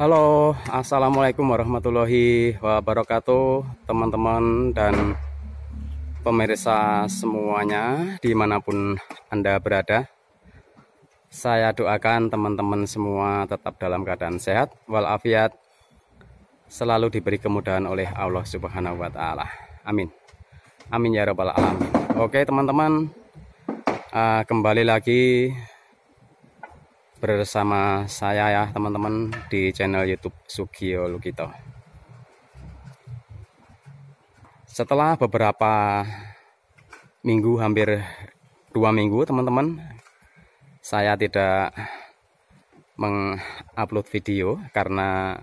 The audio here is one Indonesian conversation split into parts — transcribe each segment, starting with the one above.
Halo, assalamualaikum warahmatullahi wabarakatuh, teman-teman dan pemirsa semuanya dimanapun Anda berada. Saya doakan teman-teman semua tetap dalam keadaan sehat walafiat, selalu diberi kemudahan oleh Allah Subhanahu wa Ta'ala. Amin, amin ya Rabbal 'Alamin. Oke teman-teman, kembali lagi bersama saya ya teman-teman di channel YouTube Sugio Lukito. Setelah beberapa minggu, hampir 2 minggu teman-teman, saya tidak mengupload video karena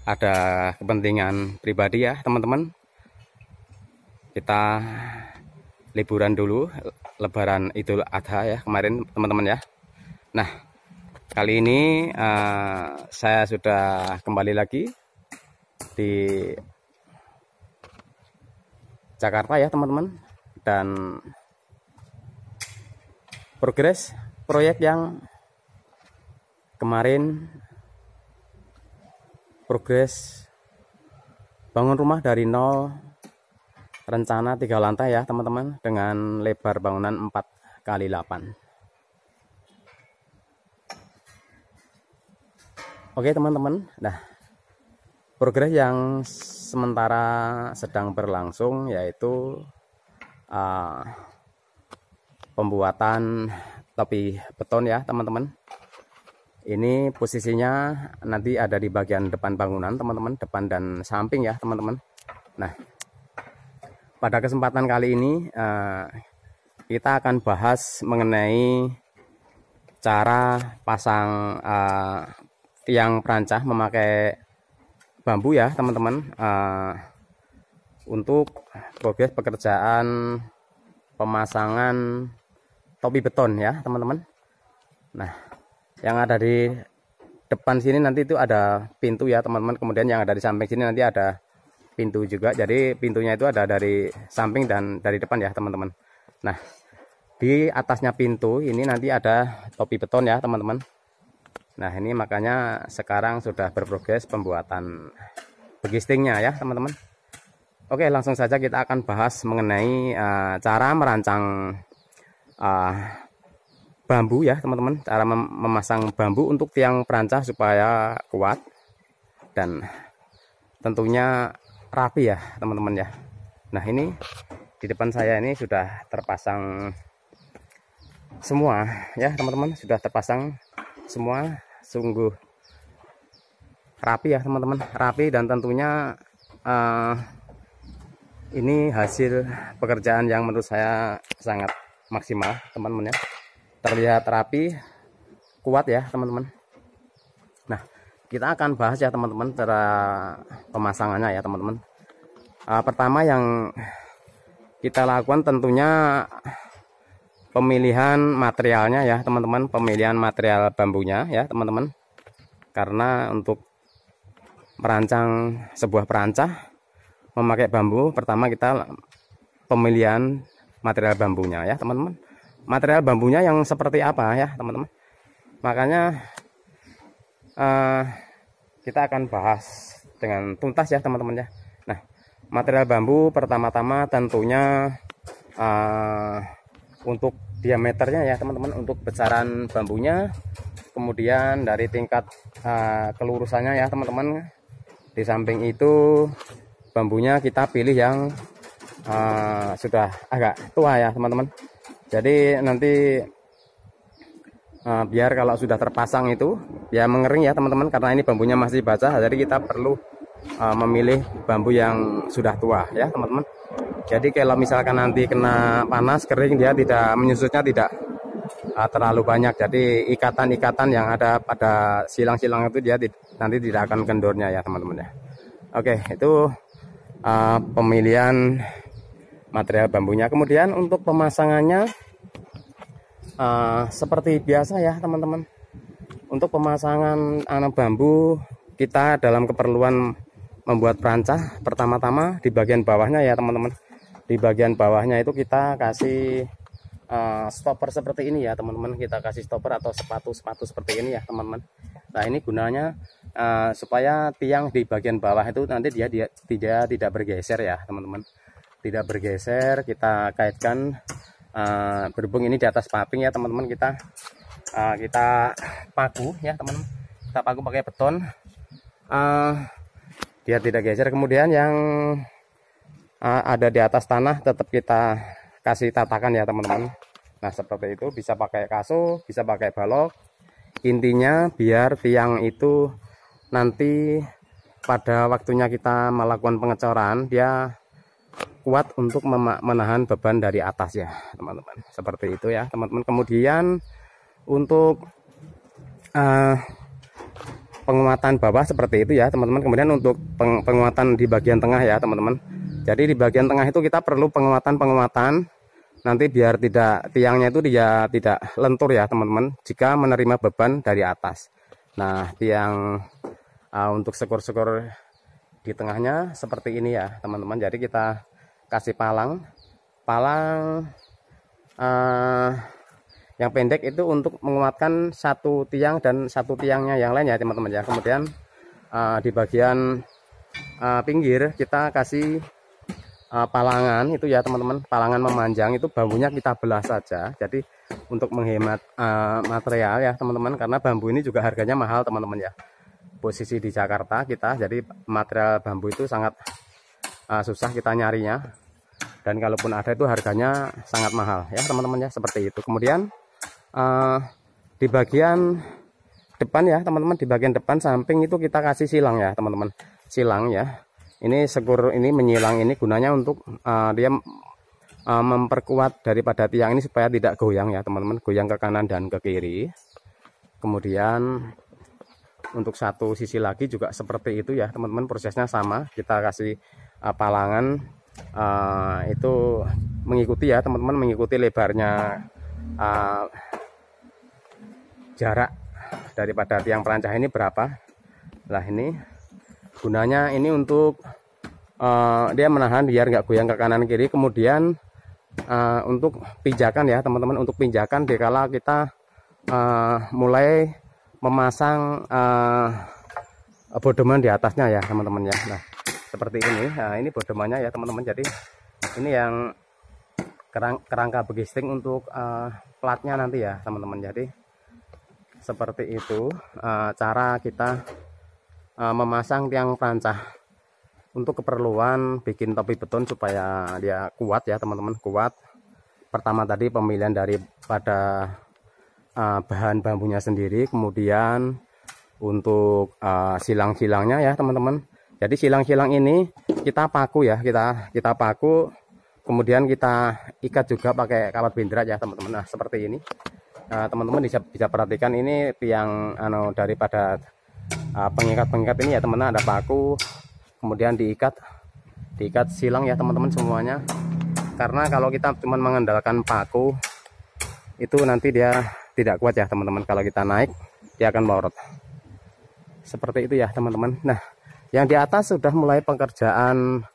ada kepentingan pribadi ya teman-teman. Kita liburan dulu, Lebaran Idul Adha ya kemarin teman-teman ya. Nah, kali ini saya sudah kembali lagi di Jakarta ya teman-teman, dan progres proyek yang kemarin, progres bangun rumah dari nol, rencana 3 lantai ya teman-teman, dengan lebar bangunan 4x8. Oke teman-teman, nah progres yang sementara sedang berlangsung yaitu pembuatan topi beton ya teman-teman. Ini posisinya nanti ada di bagian depan bangunan teman-teman, depan dan samping ya teman-teman. Nah, pada kesempatan kali ini kita akan bahas mengenai cara pasang tiang perancah memakai bambu ya teman-teman, untuk progres pekerjaan pemasangan topi beton ya teman-teman. Nah, yang ada di depan sini nanti itu ada pintu ya teman-teman, kemudian yang ada di samping sini nanti ada pintu juga, jadi pintunya itu ada dari samping dan dari depan ya teman-teman. Nah, di atasnya pintu ini nanti ada topi beton ya teman-teman. Nah, ini makanya sekarang sudah berprogres pembuatan begistingnya ya teman-teman. Oke, langsung saja kita akan bahas mengenai cara merancang bambu ya teman-teman, cara memasang bambu untuk tiang perancah supaya kuat dan tentunya rapi ya teman-teman ya. Nah, ini di depan saya ini sudah terpasang semua ya teman-teman, sudah terpasang semua, sungguh rapi ya teman-teman, rapi, dan tentunya ini hasil pekerjaan yang menurut saya sangat maksimal teman-teman ya, terlihat rapi, kuat ya teman-teman. Nah, kita akan bahas ya teman-teman cara pemasangannya ya teman-teman. Pertama yang kita lakukan tentunya pemilihan materialnya ya teman-teman, pemilihan material bambunya ya teman-teman. Karena untuk merancang sebuah perancah memakai bambu, pertama kita pemilihan material bambunya ya teman-teman. Material bambunya yang seperti apa ya teman-teman. Makanya kita akan bahas dengan tuntas ya teman-teman ya. Nah, material bambu pertama-tama tentunya untuk diameternya ya teman-teman, untuk besaran bambunya, kemudian dari tingkat kelurusannya ya teman-teman. Di samping itu bambunya kita pilih yang sudah agak tua ya teman-teman. Jadi nanti biar kalau sudah terpasang itu ya mengering ya teman-teman, karena ini bambunya masih basah, jadi kita perlu memilih bambu yang sudah tua ya teman-teman. Jadi kalau misalkan nanti kena panas kering, dia tidak menyusutnya, tidak terlalu banyak. Jadi ikatan-ikatan yang ada pada silang-silang itu dia nanti tidak akan kendornya ya teman-teman ya. Oke, itu pemilihan material bambunya. Kemudian untuk pemasangannya seperti biasa ya teman-teman. Untuk pemasangan bambu kita dalam keperluan membuat perancah, pertama-tama di bagian bawahnya ya teman-teman. Di bagian bawahnya itu kita kasih stopper seperti ini ya teman-teman. Kita kasih stopper atau sepatu seperti ini ya teman-teman. Nah, ini gunanya supaya tiang di bagian bawah itu nanti dia tidak bergeser ya teman-teman, tidak bergeser. Kita kaitkan berhubung ini di atas paving ya teman-teman, kita paku ya teman-teman, kita paku pakai beton biar tidak geser. Kemudian yang ada di atas tanah tetap kita kasih tatakan ya teman-teman. Nah seperti itu, bisa pakai kaso, bisa pakai balok. Intinya biar tiang itu nanti pada waktunya kita melakukan pengecoran dia kuat untuk menahan beban dari atas ya teman-teman. Seperti itu ya teman-teman. Kemudian untuk penguatan bawah seperti itu ya teman-teman. Kemudian untuk penguatan di bagian tengah ya teman-teman. Jadi di bagian tengah itu kita perlu penguatan nanti biar tiangnya itu dia tidak lentur ya teman-teman jika menerima beban dari atas. Nah tiang untuk skor-skor di tengahnya seperti ini ya teman-teman. Jadi kita kasih palang yang pendek itu untuk menguatkan satu tiang dan satu tiangnya yang lain ya teman-teman ya. Kemudian di bagian pinggir kita kasih palangan itu ya teman-teman, palangan memanjang itu bambunya kita belah saja. Jadi untuk menghemat material ya teman-teman, karena bambu ini juga harganya mahal teman-teman ya. Posisi di Jakarta kita, jadi material bambu itu sangat susah kita nyarinya, dan kalaupun ada itu harganya sangat mahal ya teman-teman ya, seperti itu. Kemudian di bagian depan ya teman-teman, di bagian depan samping itu kita kasih silang ya teman-teman, silang ya. Ini skor ini menyilang ini gunanya untuk dia memperkuat daripada tiang ini supaya tidak goyang ya teman-teman, goyang ke kanan dan ke kiri. Kemudian untuk satu sisi lagi juga seperti itu ya teman-teman, prosesnya sama, kita kasih palangan itu mengikuti ya teman-teman, mengikuti lebarnya jarak daripada tiang perancah ini berapa. Lah ini gunanya ini untuk dia menahan biar nggak goyang ke kanan kiri. Kemudian untuk pijakan ya teman-teman, untuk pijakan dikala kita mulai memasang bodoman di atasnya ya teman-teman ya. Nah seperti ini, nah, ini bodomannya ya teman-teman. Jadi ini yang kerangka begisting untuk platnya nanti ya teman-teman. Jadi seperti itu cara kita memasang tiang perancah untuk keperluan bikin topi beton supaya dia kuat ya teman-teman, kuat. Pertama tadi pemilihan daripada bahan bambunya sendiri, kemudian untuk silang-silangnya ya teman-teman. Jadi silang-silang ini kita paku ya, kita paku, kemudian kita ikat juga pakai kawat bindrat ya teman-teman. Nah seperti ini. Teman-teman bisa perhatikan ini tiang daripada pengikat ini ya teman-teman, ada paku, kemudian diikat silang ya teman-teman semuanya. Karena kalau kita cuma mengandalkan paku itu nanti dia tidak kuat ya teman-teman, kalau kita naik dia akan melorot seperti itu ya teman-teman. Nah yang di atas sudah mulai pekerjaan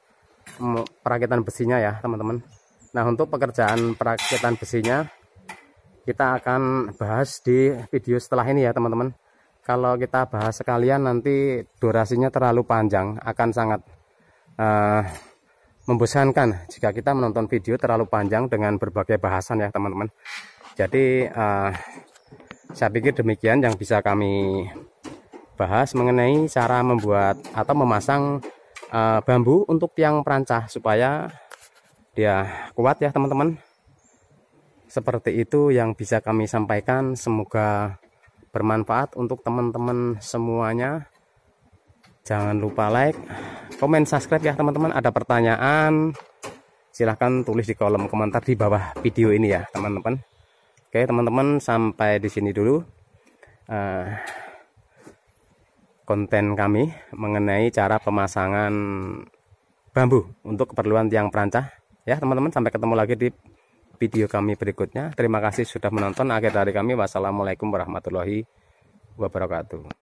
perakitan besinya ya teman-teman. Nah untuk pekerjaan perakitan besinya kita akan bahas di video setelah ini ya teman-teman. Kalau kita bahas sekalian nanti durasinya terlalu panjang, akan sangat membosankan jika kita menonton video terlalu panjang dengan berbagai bahasan ya teman-teman. Jadi saya pikir demikian yang bisa kami bahas mengenai cara membuat atau memasang bambu untuk tiang perancah supaya dia kuat ya teman-teman. Seperti itu yang bisa kami sampaikan, semoga bermanfaat untuk teman-teman semuanya. Jangan lupa like, komen, subscribe ya teman-teman. Ada pertanyaan silahkan tulis di kolom komentar di bawah video ini ya teman-teman. Oke teman-teman, sampai di sini dulu konten kami mengenai cara pemasangan bambu untuk keperluan tiang perancah ya teman-teman. Sampai ketemu lagi di video kami berikutnya. Terima kasih sudah menonton. Akhir dari kami, wassalamualaikum warahmatullahi wabarakatuh.